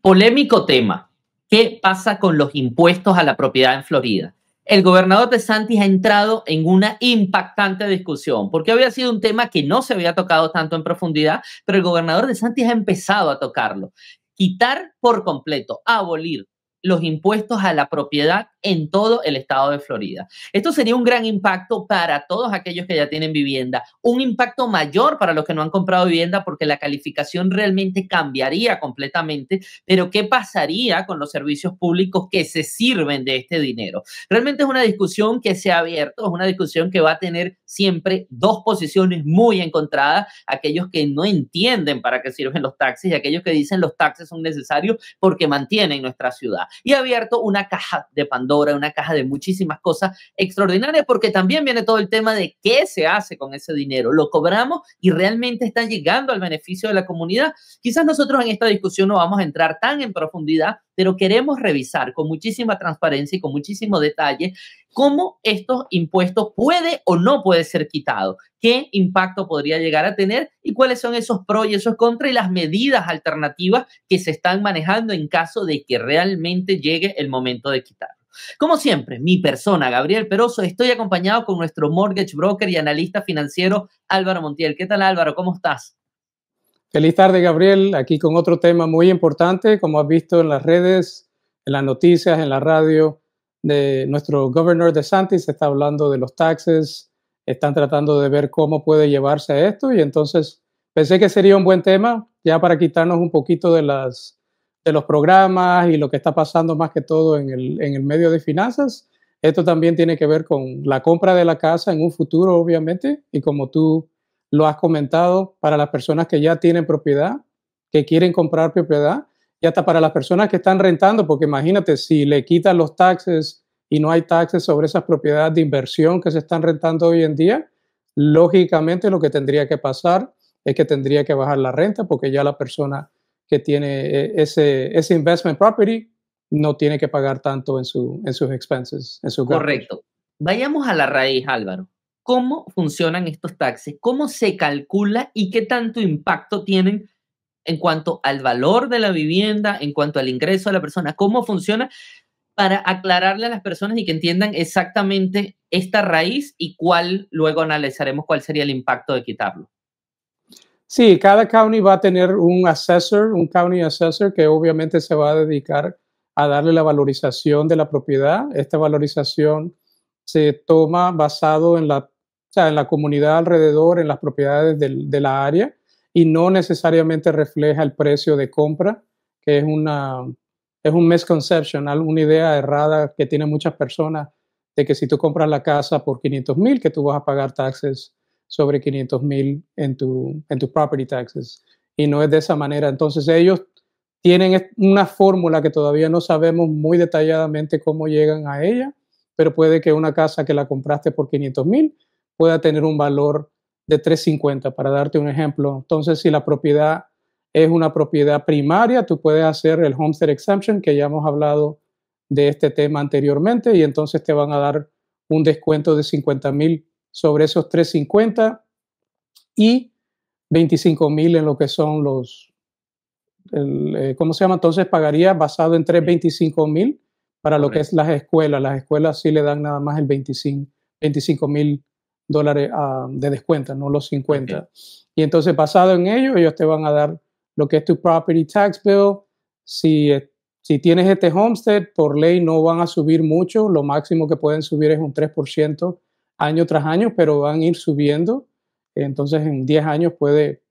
Polémico tema. ¿Qué pasa con los impuestos a la propiedad en Florida? El gobernador DeSantis ha entrado en una impactante discusión, porque había sido un tema que no se había tocado tanto en profundidad, pero el gobernador DeSantis ha empezado a tocarlo. Quitar por completo, abolir los impuestos a la propiedad en todo el estado de Florida. Esto sería un gran impacto para todos aquellos que ya tienen vivienda, un impacto mayor para los que no han comprado vivienda porque la calificación realmente cambiaría completamente, pero ¿qué pasaría con los servicios públicos que se sirven de este dinero? Realmente es una discusión que se ha abierto, es una discusión que va a tener siempre dos posiciones muy encontradas, aquellos que no entienden para qué sirven los taxis y aquellos que dicen los taxis son necesarios porque mantienen nuestra ciudad. Y ha abierto una caja de Pandora, una caja de muchísimas cosas extraordinarias, porque también viene todo el tema de qué se hace con ese dinero. ¿Lo cobramos y realmente está llegando al beneficio de la comunidad? Quizás nosotros en esta discusión no vamos a entrar tan en profundidad, pero queremos revisar con muchísima transparencia y con muchísimo detalle cómo estos impuestos puede o no puede ser quitado, qué impacto podría llegar a tener y cuáles son esos pros y esos contras y las medidas alternativas que se están manejando en caso de que realmente llegue el momento de quitarlo. Como siempre, mi persona, Gabriel Peroso, estoy acompañado con nuestro mortgage broker y analista financiero Álvaro Montiel. ¿Qué tal, Álvaro? ¿Cómo estás? Feliz tarde, Gabriel, aquí con otro tema muy importante, como has visto en las redes, en las noticias, en la radio, de nuestro gobernador DeSantis. Se está hablando de los taxes, están tratando de ver cómo puede llevarse a esto y entonces pensé que sería un buen tema ya para quitarnos un poquito de los programas y lo que está pasando más que todo en el medio de finanzas. Esto también tiene que ver con la compra de la casa en un futuro, obviamente, y como tú lo has comentado, para las personas que ya tienen propiedad, que quieren comprar propiedad, y hasta para las personas que están rentando, porque imagínate, si le quitan los taxes y no hay taxes sobre esas propiedades de inversión que se están rentando hoy en día, lógicamente lo que tendría que pasar es que tendría que bajar la renta, porque ya la persona que tiene ese investment property no tiene que pagar tanto en sus expenses, en sus gastos. Correcto. Vayamos a la raíz, Álvaro. ¿Cómo funcionan estos taxes? ¿Cómo se calcula y qué tanto impacto tienen en cuanto al valor de la vivienda, en cuanto al ingreso de la persona? ¿Cómo funciona? Para aclararle a las personas y que entiendan exactamente esta raíz y cuál, luego analizaremos cuál sería el impacto de quitarlo. Sí, cada county va a tener un assessor, un county assessor que obviamente se va a dedicar a darle la valorización de la propiedad. Esta valorización se toma basado o sea, en la comunidad alrededor, en las propiedades de la área y no necesariamente refleja el precio de compra, que es un misconception, una idea errada que tienen muchas personas de que si tú compras la casa por 500,000, que tú vas a pagar taxes sobre 500,000 en tu property taxes. Y no es de esa manera. Entonces ellos tienen una fórmula que todavía no sabemos muy detalladamente cómo llegan a ella, pero puede que una casa que la compraste por 500,000 pueda tener un valor de 350, para darte un ejemplo. Entonces, si la propiedad es una propiedad primaria, tú puedes hacer el homestead exemption, que ya hemos hablado de este tema anteriormente, y entonces te van a dar un descuento de 50,000 sobre esos 350 y 25,000 en lo que son ¿cómo se llama? Entonces pagaría basado en 325,000 para lo que es las escuelas. Las escuelas sí le dan nada más el 25,000 dólares de descuento, no los 50. Okay. Y entonces basado en ello, ellos te van a dar lo que es tu property tax bill. Si tienes este homestead, por ley no van a subir mucho. Lo máximo que pueden subir es un 3% año tras año, pero van a ir subiendo. Entonces en 10 años puede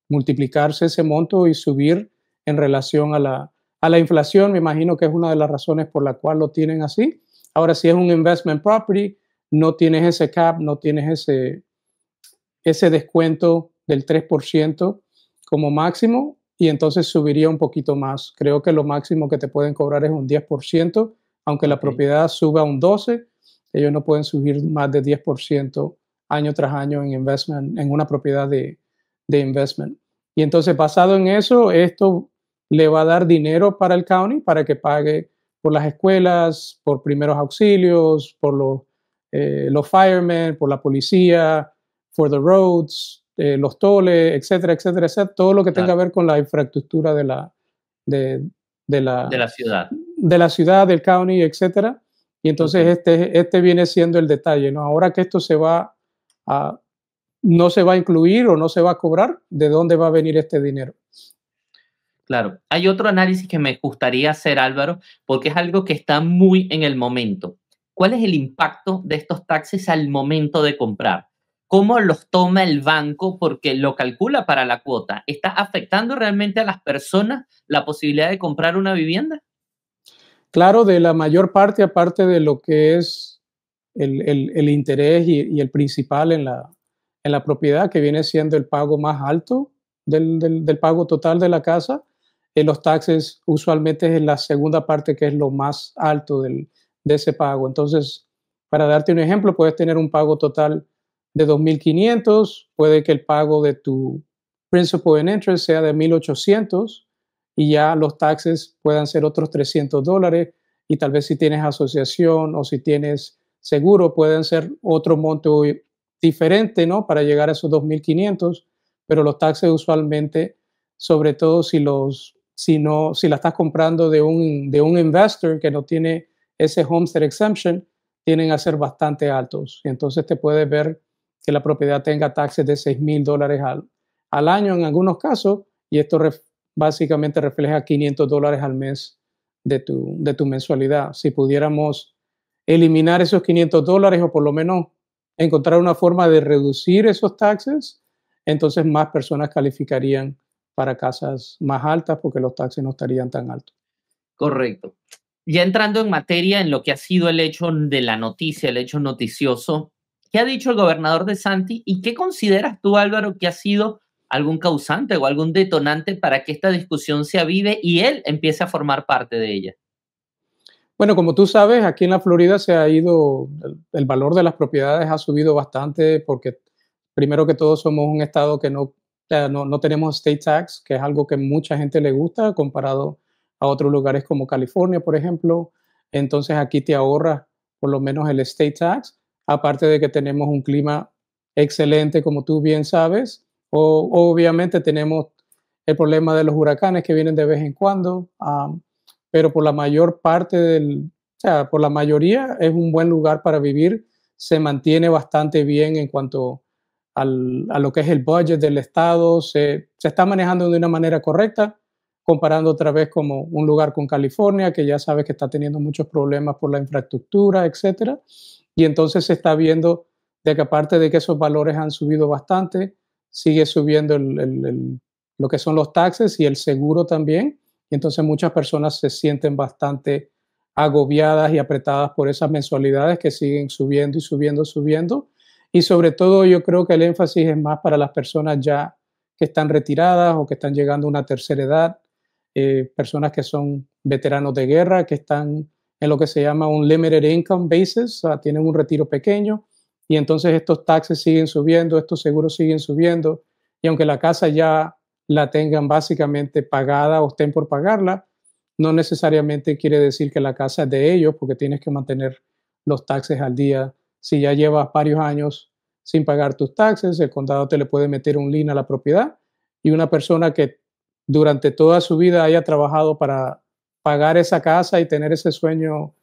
multiplicarse ese monto y subir en relación a la inflación. Me imagino que es una de las razones por la cual lo tienen así. Ahora, si es un investment property, no tienes ese cap, no tienes ese descuento del 3% como máximo, y entonces subiría un poquito más. Creo que lo máximo que te pueden cobrar es un 10%, aunque la propiedad suba un 12%, ellos no pueden subir más de 10% año tras año en una propiedad de investment. Y entonces, basado en eso, esto le va a dar dinero para el county para que pague por las escuelas, por primeros auxilios, por los firemen, por la policía, for the roads, los toles, etcétera, etcétera, etcétera, todo lo que tenga que ver con la infraestructura de De la ciudad. de la ciudad, del county, etcétera. Y entonces este viene siendo el detalle, ¿no? Ahora que esto no se va a incluir o no se va a cobrar, ¿de dónde va a venir este dinero? Claro. Hay otro análisis que me gustaría hacer, Álvaro, porque es algo que está muy en el momento. ¿Cuál es el impacto de estos taxes al momento de comprar? ¿Cómo los toma el banco? Porque lo calcula para la cuota. ¿Está afectando realmente a las personas la posibilidad de comprar una vivienda? Claro, de la mayor parte, aparte de lo que es el interés y el principal en la propiedad, que viene siendo el pago más alto del pago total de la casa, los taxes usualmente es la segunda parte que es lo más alto de ese pago. Entonces, para darte un ejemplo, puedes tener un pago total de 2.500, puede que el pago de tu principal and interest sea de 1.800 y ya los taxes puedan ser otros $300 y tal vez si tienes asociación o si tienes seguro pueden ser otro monto diferente, ¿no? Para llegar a esos 2.500, pero los taxes usualmente, sobre todo si la estás comprando de un investor que no tiene ese homestead exemption, tienen a ser bastante altos. Y entonces te puedes ver que la propiedad tenga taxes de $6,000 al año en algunos casos, y esto básicamente refleja $500 al mes de tu mensualidad. Si pudiéramos eliminar esos $500 o por lo menos encontrar una forma de reducir esos taxes, entonces más personas calificarían para casas más altas porque los taxes no estarían tan altos. Correcto. Ya entrando en materia en lo que ha sido el hecho de la noticia, el hecho noticioso, ¿qué ha dicho el gobernador DeSantis y qué consideras tú, Álvaro, que ha sido algún causante o algún detonante para que esta discusión se avive y él empiece a formar parte de ella? Bueno, como tú sabes, aquí en la Florida se ha ido, el valor de las propiedades ha subido bastante porque primero que todo somos un estado que no tenemos state tax, que es algo que mucha gente le gusta comparado a otros lugares como California, por ejemplo. Entonces aquí te ahorras por lo menos el state tax, aparte de que tenemos un clima excelente, como tú bien sabes. Obviamente tenemos el problema de los huracanes que vienen de vez en cuando, pero por la mayor parte o sea, por la mayoría es un buen lugar para vivir, se mantiene bastante bien en cuanto a lo que es el budget del estado, se está manejando de una manera correcta, comparando otra vez como un lugar con California, que ya sabes que está teniendo muchos problemas por la infraestructura, etcétera, y entonces se está viendo de que aparte de que esos valores han subido bastante, sigue subiendo lo que son los taxes y el seguro también, y entonces muchas personas se sienten bastante agobiadas y apretadas por esas mensualidades que siguen subiendo y subiendo, subiendo. Y sobre todo yo creo que el énfasis es más para las personas ya que están retiradas o que están llegando a una tercera edad, personas que son veteranos de guerra, que están en lo que se llama un limited income basis, o sea, tienen un retiro pequeño y entonces estos taxes siguen subiendo, estos seguros siguen subiendo y aunque la casa ya la tengan básicamente pagada o estén por pagarla, no necesariamente quiere decir que la casa es de ellos porque tienes que mantener los taxes al día. Si ya llevas varios años sin pagar tus taxes, el condado te le puede meter un lien a la propiedad y una persona que durante toda su vida haya trabajado para pagar esa casa y tener ese sueño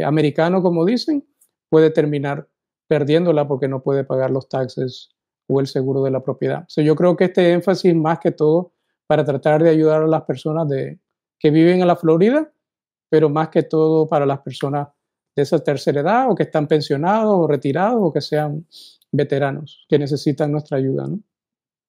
americano, como dicen, puede terminar perdiéndola porque no puede pagar los taxes o el seguro de la propiedad. Yo creo que este énfasis más que todo para tratar de ayudar a las personas que viven en la Florida, pero más que todo para las personas de esa tercera edad o que están pensionados o retirados o que sean veteranos que necesitan nuestra ayuda, ¿no?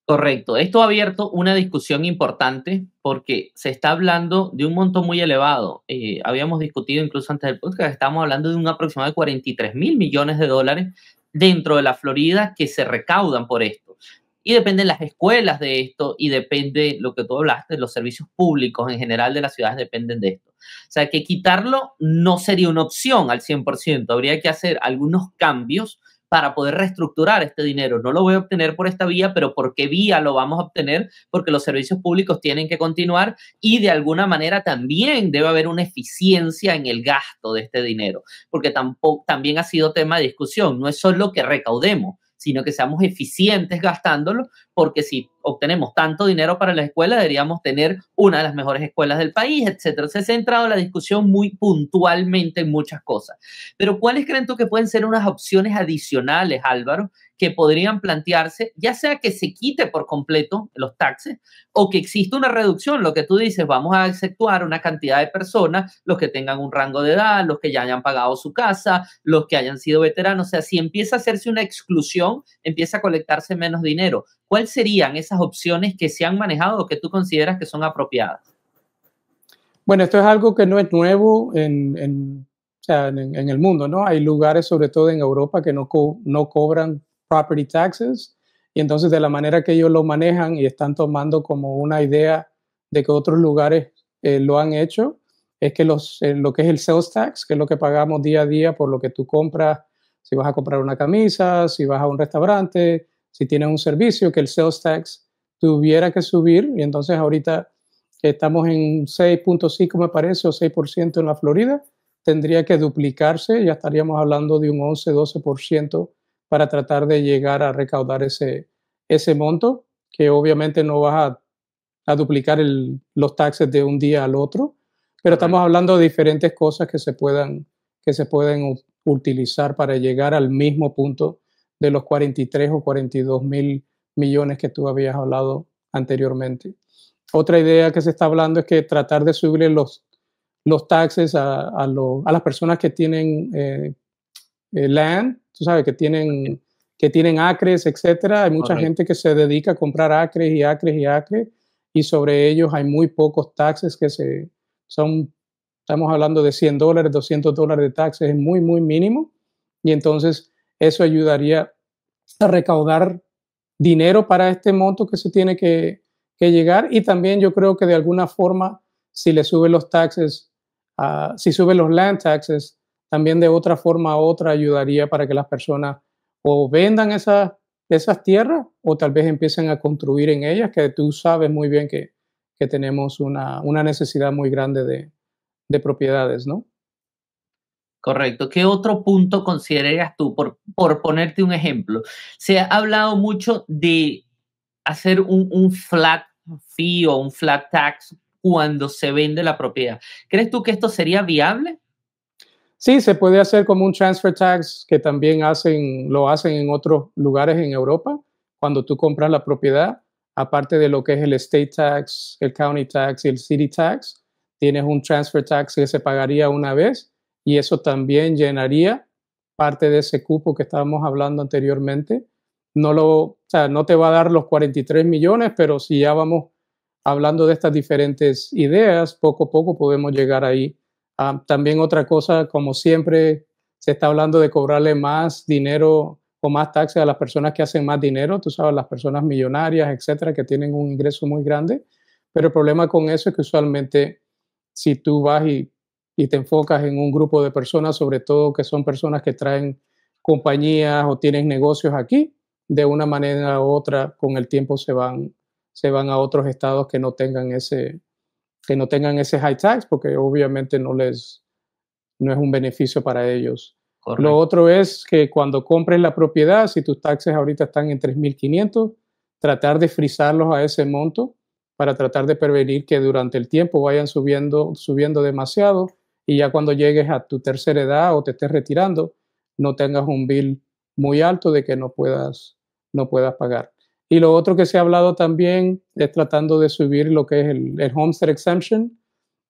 Correcto. Esto ha abierto una discusión importante porque se está hablando de un monto muy elevado. Habíamos discutido incluso antes del podcast, estamos hablando de un aproximado de 43,000 millones de dólares dentro de la Florida que se recaudan por esto. Y dependen las escuelas de esto y depende lo que tú hablaste, los servicios públicos en general de las ciudades dependen de esto. O sea que quitarlo no sería una opción al 100%, habría que hacer algunos cambios para poder reestructurar este dinero. No lo voy a obtener por esta vía, pero ¿por qué vía lo vamos a obtener? Porque los servicios públicos tienen que continuar y de alguna manera también debe haber una eficiencia en el gasto de este dinero, porque también ha sido tema de discusión. No es solo que recaudemos, sino que seamos eficientes gastándolo, porque si obtenemos tanto dinero para la escuela, deberíamos tener una de las mejores escuelas del país, etcétera. Se ha centrado la discusión muy puntualmente en muchas cosas. Pero ¿cuáles creen tú que pueden ser unas opciones adicionales, Álvaro, que podrían plantearse, ya sea que se quite por completo los taxes o que exista una reducción? Lo que tú dices, vamos a exceptuar una cantidad de personas, los que tengan un rango de edad, los que ya hayan pagado su casa, los que hayan sido veteranos. O sea, si empieza a hacerse una exclusión, empieza a colectarse menos dinero. ¿Cuáles serían esas opciones que se han manejado o que tú consideras que son apropiadas? Bueno, esto es algo que no es nuevo o sea, en el mundo, ¿no? Hay lugares, sobre todo en Europa, que no cobran property taxes, y entonces de la manera que ellos lo manejan y están tomando como una idea de que otros lugares lo han hecho, es que lo que es el sales tax, que es lo que pagamos día a día por lo que tú compras, si vas a comprar una camisa, si vas a un restaurante, si tienes un servicio, que el sales tax tuviera que subir, y entonces ahorita estamos en 6.5, me parece, o 6% en la Florida, tendría que duplicarse, ya estaríamos hablando de un 11-12% para tratar de llegar a recaudar ese monto, que obviamente no vas a duplicar los taxes de un día al otro, pero estamos hablando de diferentes cosas que se pueden utilizar para llegar al mismo punto de los 43 o 42 mil millones que tú habías hablado anteriormente. Otra idea que se está hablando es que tratar de subirle los taxes a las personas que tienen land, tú sabes, que tienen acres, etcétera. Hay mucha gente que se dedica a comprar acres y acres y acres, y sobre ellos hay muy pocos taxes estamos hablando de $100, $200 de taxes, es muy, muy mínimo, y entonces eso ayudaría a recaudar dinero para este monto que se tiene que llegar. Y también yo creo que de alguna forma, si le suben los taxes, si suben los land taxes, también de otra forma u otra ayudaría para que las personas o vendan esas tierras o tal vez empiecen a construir en ellas, que tú sabes muy bien que tenemos una necesidad muy grande de propiedades, ¿no? Correcto. ¿Qué otro punto considerarías tú, por ponerte un ejemplo? Se ha hablado mucho de hacer un flat fee o un flat tax cuando se vende la propiedad. ¿Crees tú que esto sería viable? Sí, se puede hacer como un transfer tax que también lo hacen en otros lugares en Europa. Cuando tú compras la propiedad, aparte de lo que es el state tax, el county tax y el city tax, tienes un transfer tax que se pagaría una vez, y eso también llenaría parte de ese cupo que estábamos hablando anteriormente. O sea, no te va a dar los 43 millones, pero si ya vamos hablando de estas diferentes ideas, poco a poco podemos llegar ahí. También otra cosa, como siempre, se está hablando de cobrarle más dinero o más taxes a las personas que hacen más dinero, tú sabes, las personas millonarias, etcétera, que tienen un ingreso muy grande. Pero el problema con eso es que usualmente si tú vas y te enfocas en un grupo de personas, sobre todo que son personas que traen compañías o tienen negocios aquí, de una manera u otra, con el tiempo se van a otros estados que no tengan ese high tax, porque obviamente no es un beneficio para ellos. Correcto. Lo otro es que cuando compres la propiedad, si tus taxes ahorita están en 3.500, tratar de frizarlos a ese monto para tratar de prevenir que durante el tiempo vayan subiendo demasiado, y ya cuando llegues a tu tercera edad o te estés retirando, no tengas un bill muy alto de que no puedas pagar. Y lo otro que se ha hablado también es tratando de subir lo que es el homestead exemption,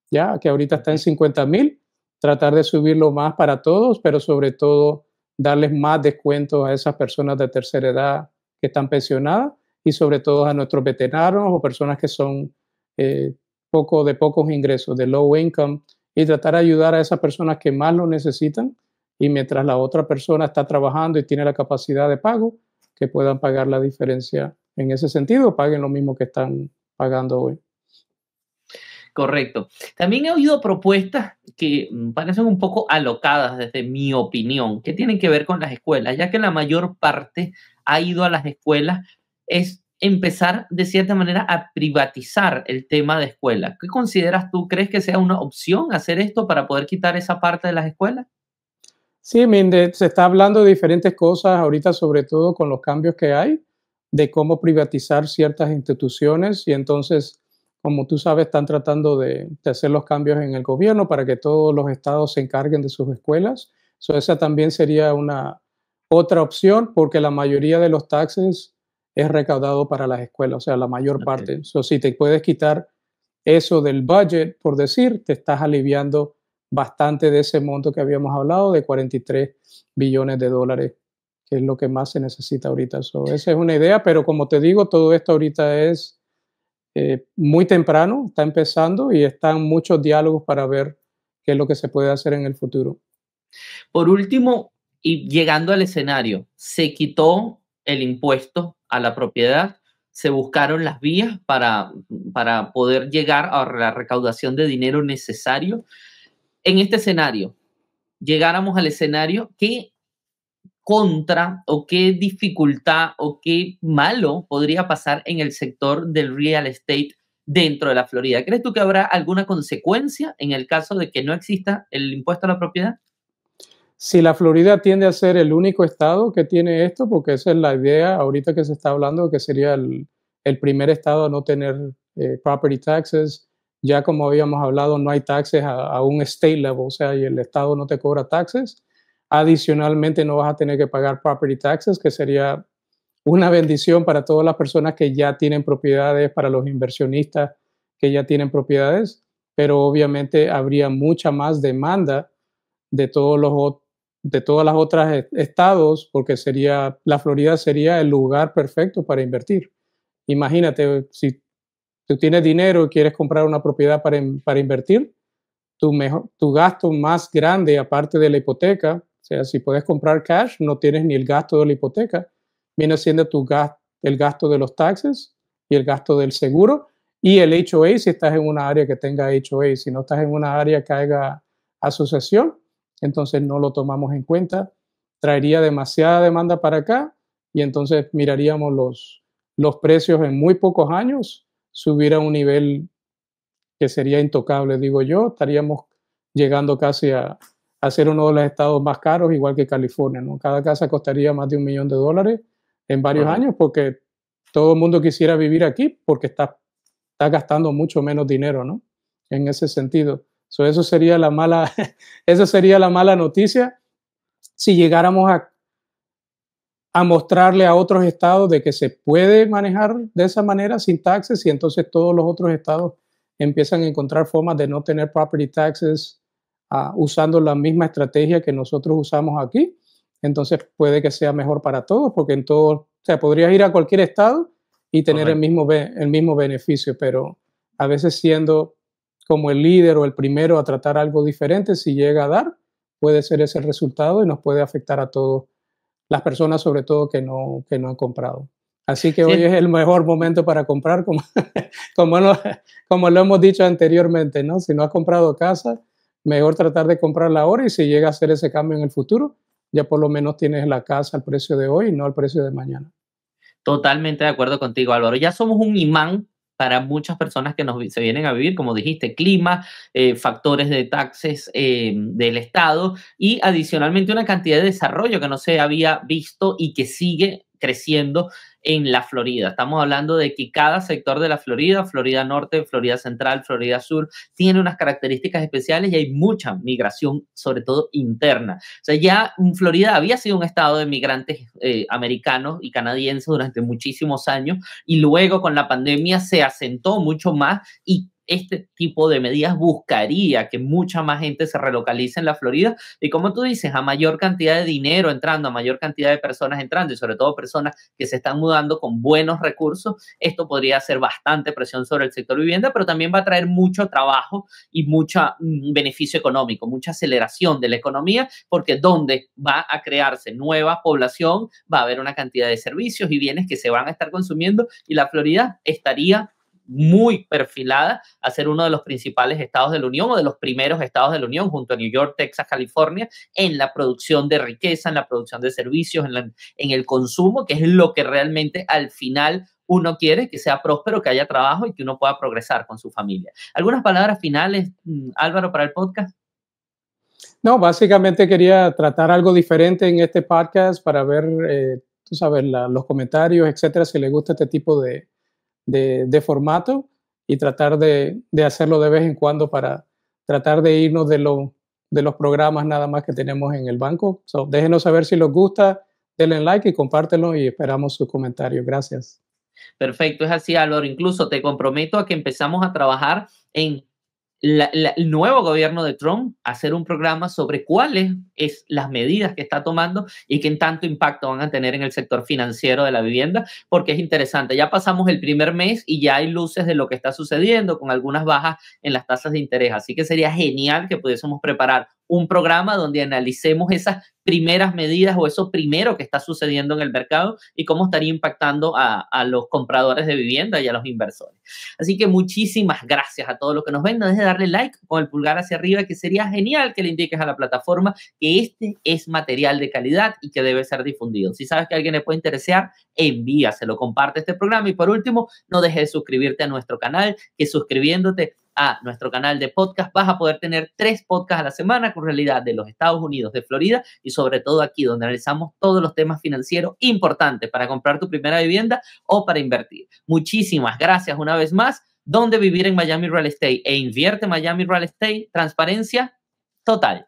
ya que ahorita está en 50,000, tratar de subirlo más para todos, pero sobre todo darles más descuentos a esas personas de tercera edad que están pensionadas, y sobre todo a nuestros veteranos o personas que son de pocos ingresos, de low income, y tratar de ayudar a esas personas que más lo necesitan, y mientras la otra persona está trabajando y tiene la capacidad de pago, que puedan pagar la diferencia en ese sentido, paguen lo mismo que están pagando hoy. Correcto. También he oído propuestas que parecen un poco alocadas desde mi opinión, que tienen que ver con las escuelas, ya que la mayor parte ha ido a las escuelas, es empezar de cierta manera a privatizar el tema de escuelas. ¿Qué consideras tú? ¿Crees que sea una opción hacer esto para poder quitar esa parte de las escuelas? Sí, se está hablando de diferentes cosas ahorita, sobre todo con los cambios que hay. de cómo privatizar ciertas instituciones y entonces, como tú sabes, están tratando de hacer los cambios en el gobierno para que todos los estados se encarguen de sus escuelas. So, esa también sería una otra opción porque la mayoría de los taxes es recaudado para las escuelas, o sea, la mayor Okay. parte. So, si te puedes quitar eso del budget, por decir, te estás aliviando bastante de ese monto que habíamos hablado, de 43 billones de dólares, que es lo que más se necesita ahorita. So, esa es una idea, pero como te digo, todo esto ahorita es muy temprano, está empezando y están muchos diálogos para ver qué es lo que se puede hacer en el futuro. Por último, y llegando al escenario, se quitó el impuesto a la propiedad, se buscaron las vías para poder llegar a la recaudación de dinero necesario. En este escenario, llegáramos al escenario, ¿qué contra o qué dificultad o qué malo podría pasar en el sector del real estate dentro de la Florida? ¿Crees tú que habrá alguna consecuencia en el caso de que no exista el impuesto a la propiedad? Si la Florida tiende a ser el único estado que tiene esto, porque esa es la idea ahorita que se está hablando, que sería el primer estado a no tener property taxes. Ya como habíamos hablado, no hay taxes a un state level, o sea, y el estado no te cobra taxes. Adicionalmente, no vas a tener que pagar property taxes, que sería una bendición para todas las personas que ya tienen propiedades, para los inversionistas que ya tienen propiedades, pero obviamente habría mucha más demanda de todos los de todas las otras estados, porque sería la Florida sería el lugar perfecto para invertir. Imagínate, si tú tienes dinero y quieres comprar una propiedad para invertir, tu gasto más grande, aparte de la hipoteca, o sea, si puedes comprar cash, no tienes ni el gasto de la hipoteca, viene siendo el gasto de los taxes y el gasto del seguro y el HOA si estás en una área que tenga HOA. Si no estás en una área que haga asociación, entonces no lo tomamos en cuenta. Traería demasiada demanda para acá y entonces miraríamos los precios en muy pocos años subir a un nivel que sería intocable, digo yo. Estaríamos llegando casi a ser uno de los estados más caros, igual que California, ¿no? Cada casa costaría más de $1 millón en varios Correcto. años porque todo el mundo quisiera vivir aquí porque está gastando mucho menos dinero, ¿no? En ese sentido. So, eso sería la mala, eso sería la mala noticia si llegáramos a mostrarle a otros estados de que se puede manejar de esa manera sin taxes y entonces todos los otros estados empiezan a encontrar formas de no tener property taxes usando la misma estrategia que nosotros usamos aquí. Entonces puede que sea mejor para todos porque en todo, o sea, podrías ir a cualquier estado y tener el mismo beneficio, pero a veces siendo como el líder o el primero a tratar algo diferente, si llega a dar, puede ser ese el resultado y nos puede afectar a todos las personas sobre todo que no han comprado. Así que hoy Sí, es el mejor momento para comprar, como, como, lo, como lo hemos dicho anteriormente, ¿no? Si no has comprado casa, mejor tratar de comprarla ahora y si llega a hacer ese cambio en el futuro, ya por lo menos tienes la casa al precio de hoy y no al precio de mañana. totalmente de acuerdo contigo, Álvaro. Ya somos un imán para muchas personas que se vienen a vivir, como dijiste, clima, factores de taxes del Estado y adicionalmente una cantidad de desarrollo que no se había visto y que sigue creciendo en la Florida. Estamos hablando de que cada sector de la Florida, Florida Norte, Florida Central, Florida Sur, tiene unas características especiales y hay mucha migración, sobre todo interna. O sea, ya Florida había sido un estado de migrantes americanos y canadienses durante muchísimos años y luego con la pandemia se asentó mucho más y este tipo de medidas buscaría que mucha más gente se relocalice en la Florida y como tú dices, a mayor cantidad de dinero entrando, a mayor cantidad de personas entrando y sobre todo personas que se están mudando con buenos recursos, esto podría hacer bastante presión sobre el sector vivienda, pero también va a traer mucho trabajo y mucho beneficio económico, mucha aceleración de la economía, porque donde va a crearse nueva población, va a haber una cantidad de servicios y bienes que se van a estar consumiendo y la Florida estaría muy perfilada a ser uno de los principales estados de la Unión o de los primeros estados de la Unión junto a New York, Texas, California en la producción de riqueza, en la producción de servicios, en el consumo, que es lo que realmente al final uno quiere, que sea próspero, que haya trabajo y que uno pueda progresar con su familia. ¿Algunas palabras finales, Álvaro, para el podcast? No, básicamente quería tratar algo diferente en este podcast para ver tú sabes, los comentarios, etcétera, si les gusta este tipo de formato, y tratar de hacerlo de vez en cuando para tratar de irnos de los programas nada más que tenemos en el banco. So, déjenos saber si les gusta, denle like y compártelo y esperamos sus comentarios. Gracias. Perfecto, es así, Álvaro. Incluso te comprometo a que empezamos a trabajar en el nuevo gobierno de Trump, hacer un programa sobre cuáles es las medidas que está tomando y qué tanto impacto van a tener en el sector financiero de la vivienda, porque es interesante. Ya pasamos el primer mes y ya hay luces de lo que está sucediendo con algunas bajas en las tasas de interés. Así que sería genial que pudiésemos preparar un programa donde analicemos esas primeras medidas o eso primero que está sucediendo en el mercado y cómo estaría impactando a los compradores de vivienda y a los inversores. Así que muchísimas gracias a todos los que nos ven. No dejes de darle like con el pulgar hacia arriba, que sería genial que le indiques a la plataforma que este es material de calidad y que debe ser difundido. Si sabes que a alguien le puede interesar, envíaselo, comparte este programa. Y por último, no dejes de suscribirte a nuestro canal, que suscribiéndote a nuestro canal de podcast vas a poder tener 3 podcasts a la semana con realidad de los Estados Unidos, de Florida y sobre todo aquí donde analizamos todos los temas financieros importantes para comprar tu primera vivienda o para invertir. Muchísimas gracias una vez más. ¿Dónde vivir en Miami Real Estate? E invierte Miami Real Estate. Transparencia total.